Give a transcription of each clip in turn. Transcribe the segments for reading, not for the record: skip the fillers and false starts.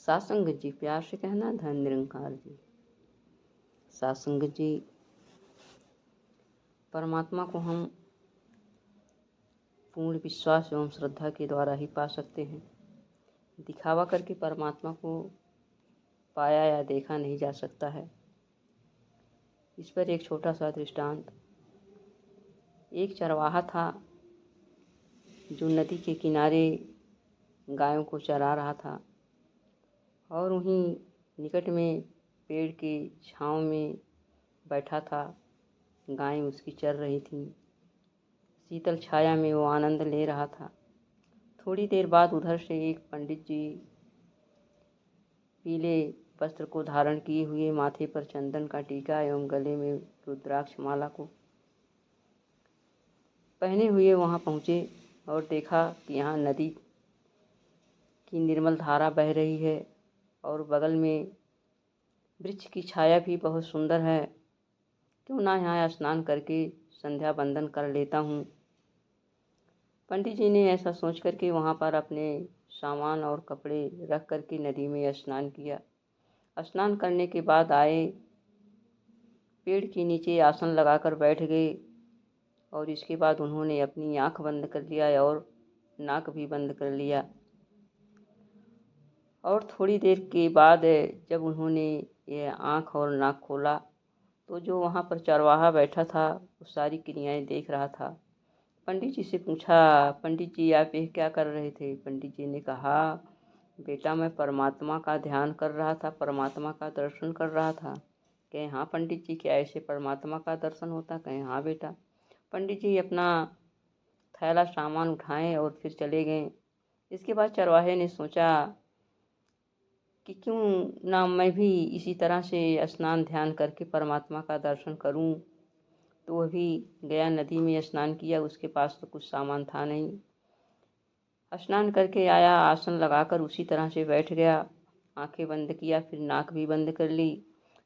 सासंग जी, प्यार से कहना धन निरंकार जी। सासंग जी, परमात्मा को हम पूर्ण विश्वास एवं श्रद्धा के द्वारा ही पा सकते हैं। दिखावा करके परमात्मा को पाया या देखा नहीं जा सकता है। इस पर एक छोटा सा दृष्टांत। एक चरवाहा था जो नदी के किनारे गायों को चरा रहा था और वहीं निकट में पेड़ की छांव में बैठा था। गायें उसकी चर रही थीं। शीतल छाया में वो आनंद ले रहा था। थोड़ी देर बाद उधर से एक पंडित जी पीले वस्त्र को धारण किए हुए, माथे पर चंदन का टीका एवं गले में रुद्राक्ष माला को पहने हुए वहां पहुंचे और देखा कि यहाँ नदी की निर्मल धारा बह रही है और बगल में वृक्ष की छाया भी बहुत सुंदर है। क्यों ना यहाँ स्नान करके संध्या वंदन कर लेता हूँ। पंडित जी ने ऐसा सोच करके वहाँ पर अपने सामान और कपड़े रख करके नदी में स्नान किया। स्नान करने के बाद आए, पेड़ के नीचे आसन लगाकर बैठ गए और इसके बाद उन्होंने अपनी आँख बंद कर लिया और नाक भी बंद कर लिया। और थोड़ी देर के बाद जब उन्होंने ये आँख और नाक खोला तो जो वहाँ पर चरवाहा बैठा था वो सारी क्रियाएं देख रहा था। पंडित जी से पूछा, पंडित जी आप ये क्या कर रहे थे? पंडित जी ने कहा, बेटा मैं परमात्मा का ध्यान कर रहा था, परमात्मा का दर्शन कर रहा था। कहे हाँ पंडित जी, क्या ऐसे परमात्मा का दर्शन होता? कहे हाँ बेटा। पंडित जी अपना थैला सामान उठाएं और फिर चले गए। इसके बाद चरवाहे ने सोचा कि क्यों ना मैं भी इसी तरह से स्नान ध्यान करके परमात्मा का दर्शन करूं। तो वह भी गया, नदी में स्नान किया। उसके पास तो कुछ सामान था नहीं। स्नान करके आया, आसन लगाकर उसी तरह से बैठ गया, आंखें बंद किया, फिर नाक भी बंद कर ली।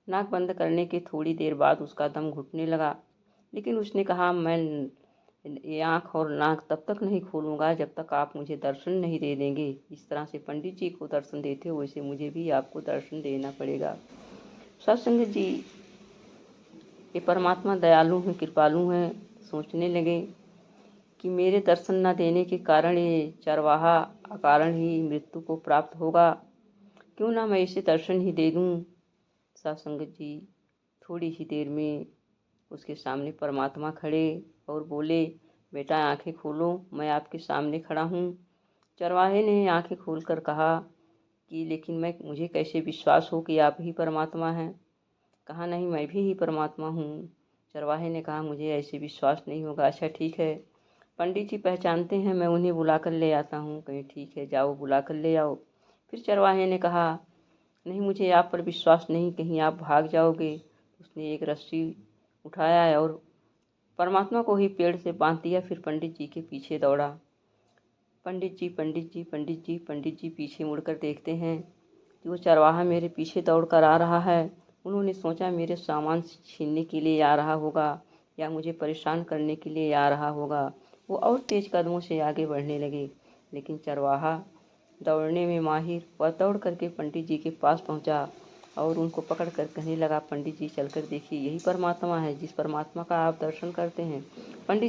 नाक बंद करने के थोड़ी देर बाद उसका दम घुटने लगा, लेकिन उसने कहा मैं ये आँख और नाक तब तक नहीं खोलूँगा जब तक आप मुझे दर्शन नहीं दे देंगे। इस तरह से पंडित जी को दर्शन देते हो वैसे मुझे भी आपको दर्शन देना पड़ेगा। सत्संग जी, ये परमात्मा दयालु हैं, कृपालु हैं। सोचने लगे कि मेरे दर्शन न देने के कारण ये चरवाहा अकारण ही मृत्यु को प्राप्त होगा। क्यों ना मैं इसे दर्शन ही दे दूँ। सत्संग जी, थोड़ी ही देर में उसके सामने परमात्मा खड़े और बोले, बेटा आंखें खोलो, मैं आपके सामने खड़ा हूँ। चरवाहे ने आंखें खोलकर कहा कि लेकिन मुझे कैसे विश्वास हो कि आप ही परमात्मा हैं? कहा नहीं, मैं भी ही परमात्मा हूँ। चरवाहे ने कहा मुझे ऐसे विश्वास नहीं होगा। अच्छा ठीक है, पंडित जी पहचानते हैं, मैं उन्हें बुला कर ले आता हूँ। कहीं ठीक है, जाओ बुला कर ले आओ। फिर चरवाहे ने कहा नहीं, मुझे आप पर विश्वास नहीं, कहीं आप भाग जाओगे। उसने एक रस्सी उठाया और परमात्मा को ही पेड़ से बांध दिया। फिर पंडित जी के पीछे दौड़ा। पंडित जी पंडित जी पंडित जी पंडित जी पीछे मुड़कर देखते हैं कि वो चरवाहा मेरे पीछे दौड़ कर आ रहा है। उन्होंने सोचा मेरे सामान छीनने के लिए आ रहा होगा या मुझे परेशान करने के लिए आ रहा होगा। वो और तेज कदमों से आगे बढ़ने लगे, लेकिन चरवाहा दौड़ने में माहिर, वह दौड़ करके पंडित जी के पास पहुंचा और उनको पकड़ कर कहने लगा, पंडित जी चलकर देखिए, यही परमात्मा है जिस परमात्मा का आप दर्शन करते हैं। पंडित